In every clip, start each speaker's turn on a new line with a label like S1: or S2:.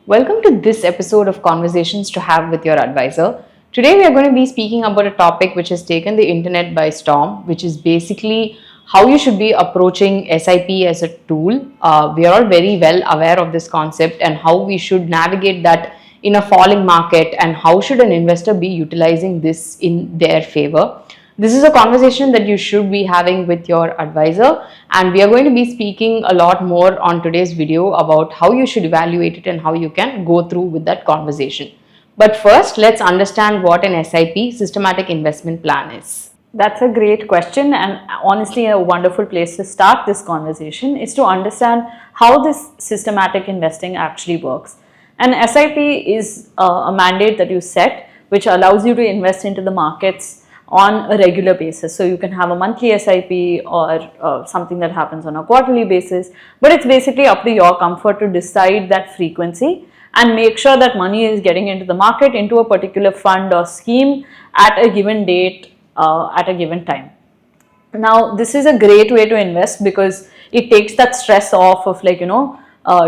S1: Welcome to this episode of Conversations to Have with Your Advisor. Today we are going to be speaking about a topic which has taken the internet by storm, which is basically how you should be approaching SIP as a tool. We are all very well aware of this concept and how we should navigate that in a falling market and how should an investor be utilizing this in their favor. This is a conversation that you should be having with your advisor, and we are going to be speaking a lot more on today's video about how you should evaluate it and how you can go through with that conversation. But first, let's understand what an SIP, systematic investment plan, is.
S2: That's a great question, and honestly a wonderful place to start this conversation is to understand how this systematic investing actually works. An SIP is a mandate that you set which allows you to invest into the markets on a regular basis. So you can have a monthly SIP or something that happens on a quarterly basis, but it's basically up to your comfort to decide that frequency and make sure that money is getting into the market, into a particular fund or scheme at a given date, at a given time. Now this is a great way to invest because it takes that stress off of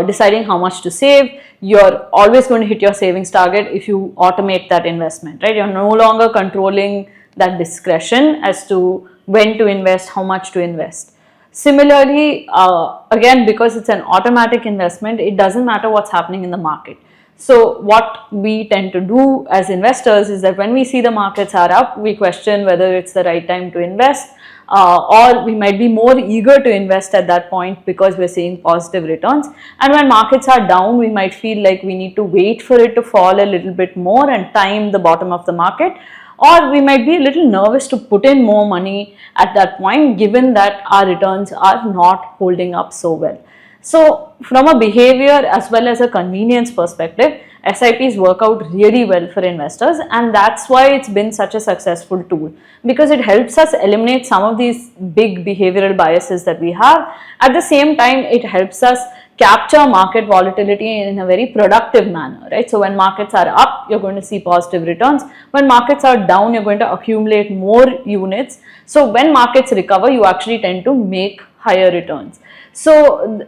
S2: deciding how much to save. You're always going to hit your savings target if you automate that investment, right? You're no longer controlling that discretion as to when to invest, how much to invest. Similarly, again, because it's an automatic investment, it doesn't matter what's happening in the market. So what we tend to do as investors is that when we see the markets are up, we question whether it's the right time to invest, or we might be more eager to invest at that point because we're seeing positive returns. And when markets are down, we might feel like we need to wait for it to fall a little bit more and time the bottom of the market. Or we might be a little nervous to put in more money at that point, given that our returns are not holding up so well. So from a behavior as well as a convenience perspective, SIPs work out really well for investors, and that's why it's been such a successful tool, because it helps us eliminate some of these big behavioral biases that we have. At the same time, it helps us capture market volatility in a very productive manner, right? So when markets are up, you're going to see positive returns. When markets are down, you're going to accumulate more units. So when markets recover, you actually tend to make higher returns. So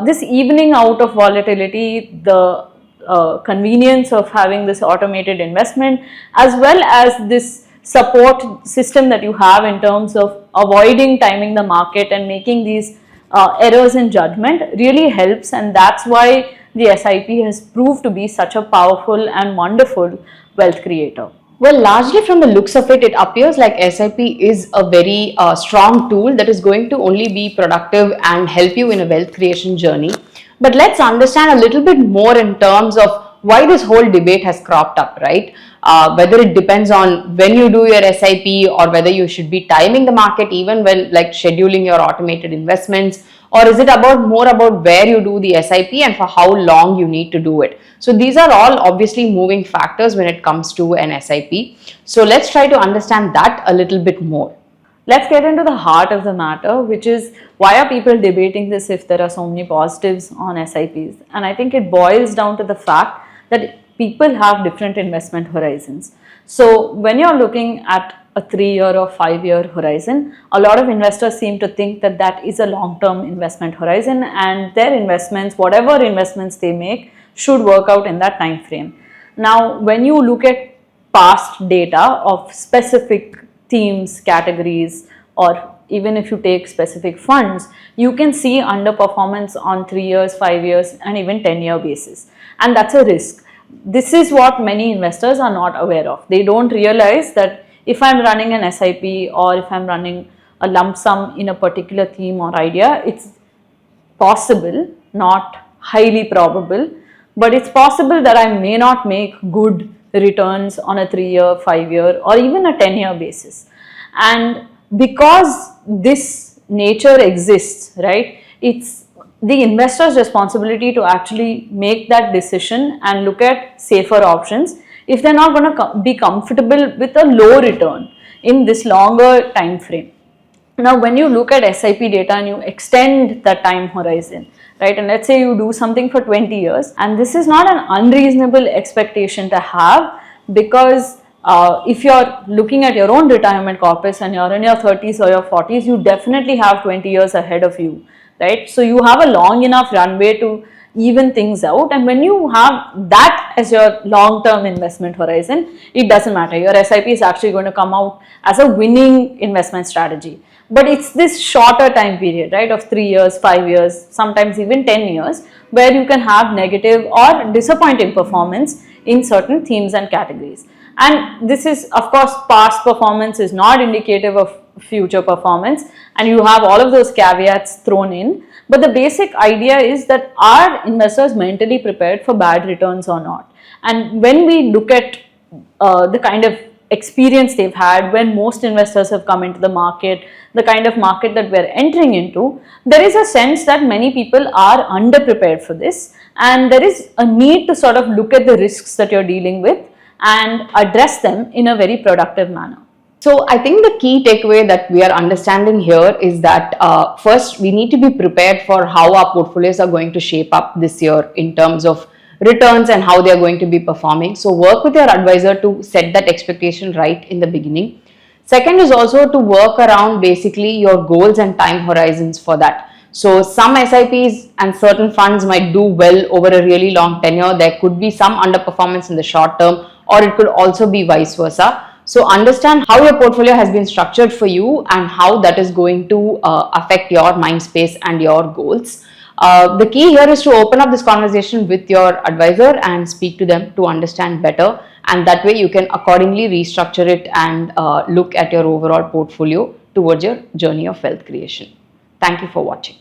S2: this evening out of volatility, the convenience of having this automated investment, as well as this support system that you have in terms of avoiding timing the market and making these errors in judgment, really helps, and that's why the SIP has proved to be such a powerful and wonderful wealth creator.
S1: Well, largely from the looks of it, it appears like SIP is a very strong tool that is going to only be productive and help you in a wealth creation journey. But let's understand a little bit more in terms of why this whole debate has cropped up, right? Whether it depends on when you do your SIP or whether you should be timing the market even when like scheduling your automated investments, or is it more about where you do the SIP and for how long you need to do it. So these are all obviously moving factors when it comes to an SIP. So let's try to understand that a little bit more.
S2: Let's get into the heart of the matter, which is why are people debating this if there are so many positives on SIPs? And I think it boils down to the fact that people have different investment horizons. So when you're looking at a 3-year or 5-year horizon, a lot of investors seem to think that that is a long-term investment horizon, and their investments, whatever investments they make, should work out in that time frame. Now, when you look at past data of specific themes, categories, or even if you take specific funds, you can see underperformance on 3 years, 5 years, and even 10-year basis. And that's a risk. This is what many investors are not aware of. They don't realize that if I'm running an SIP or if I'm running a lump sum in a particular theme or idea, it's possible, not highly probable, but it's possible that I may not make good returns on a 3-year, 5-year, or even a 10-year basis. And because this nature exists, right, it's the investor's responsibility to actually make that decision and look at safer options if they're not going to be comfortable with a low return in this longer time frame. Now, when you look at SIP data and you extend the time horizon, right, and let's say you do something for 20 years, and this is not an unreasonable expectation to have, because if you're looking at your own retirement corpus and you're in your 30s or your 40s, you definitely have 20 years ahead of you, right? So you have a long enough runway to even things out. And when you have that as your long-term investment horizon, it doesn't matter. Your SIP is actually going to come out as a winning investment strategy. But it's this shorter time period, right, of 3 years, 5 years, sometimes even 10 years, where you can have negative or disappointing performance in certain themes and categories. And this is, of course, past performance is not indicative of future performance, and you have all of those caveats thrown in. But the basic idea is that are investors mentally prepared for bad returns or not? And when we look at the kind of experience they've had when most investors have come into the market, the kind of market that we're entering into, there is a sense that many people are underprepared for this, and there is a need to sort of look at the risks that you're dealing with and address them in a very productive manner.
S1: So I think the key takeaway that we are understanding here is that first we need to be prepared for how our portfolios are going to shape up this year in terms of returns and how they are going to be performing. So work with your advisor to set that expectation right in the beginning. Second is also to work around basically your goals and time horizons for that. So some SIPs and certain funds might do well over a really long tenure. There could be some underperformance in the short term, or it could also be vice versa. So understand how your portfolio has been structured for you and how that is going to affect your mind space and your goals. The key here is to open up this conversation with your advisor and speak to them to understand better, and that way you can accordingly restructure it and look at your overall portfolio towards your journey of wealth creation. Thank you for watching.